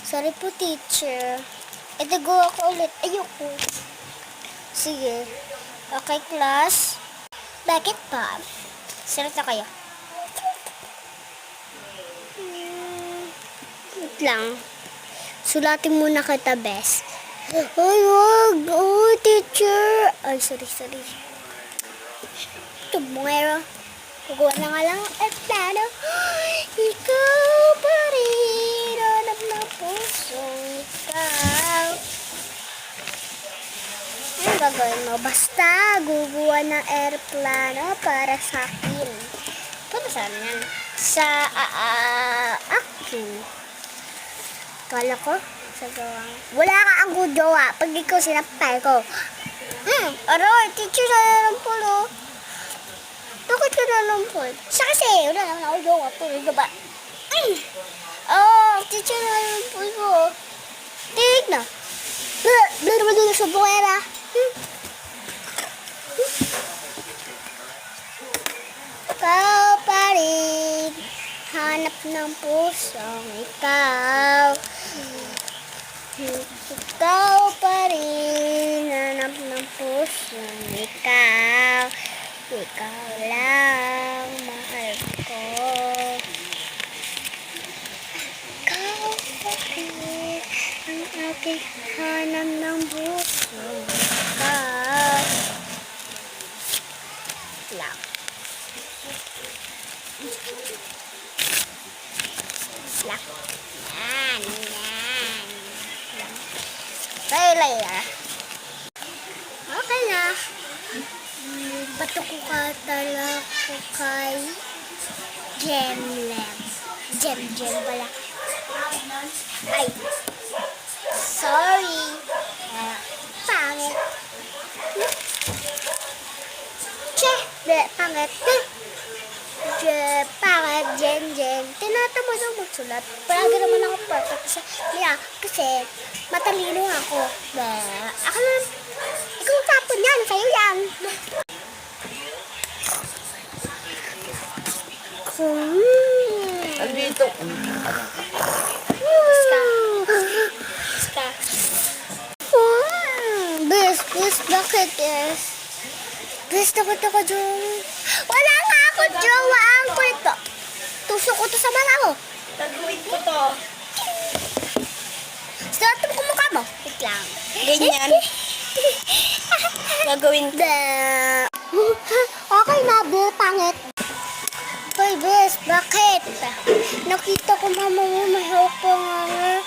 Sorry po, teacher. Go ako ulit. Ayoko. Sige. Okay, class. Bakit pa? Sarap na kayo. Wait lang. Sulatin muna kita, best. Ay, wag. Oh, teacher. Ay, sorry. Ito, bungero. Kukuha na nga lang ang plano. Ikaw pa rin. Hanap na pusong ikaw. Ano gagawin mo? Basta guguha ng aeroplano para sa akin. Para saan yan? Sa akin. Kala ko sa gawang. Wala ka ang jowa pag ikaw sinampay ko. Aroy, teacher na lang po, no? Bakit ka na lang po? Siya kasi, wala naman ako jowa po, diba? Teacher na lang po ko. Tinig na. Naman doon sa buwera. Ikaw pa rin. Hanap ng pusong ikaw. Ikaw pa rin. Hanap ng pusong ikaw. Ikaw lang, mahal ko. Ikaw pa rin. Ang aking hanap ng pusong ikaw. Lang. Lang. Yan. Later. Okay na. Bato ko ka talaga ko kay Gemlem. Gem pala. Ay. Sorry. Pangit. Pangit. Pangit, Jen. Tinatama daw magsulat. Palagi naman ako perfect kasi matalino ako. Ako naman, ikaw tapon yan, sa'yo yan. Andito. Basta. Bes, bakit yes? Bes, takot ako dyan. Wala nga ako jowa ang kwento. Tusok ko to sa mata mo. Tagawin ko to. Start mo kumukha mo. Wait lang. Ganyan. Gagawin ko. Okay na, Bill. Pangit. Hoy, Bes, bakit? Nakita ko mama mo, mahawak ko nga.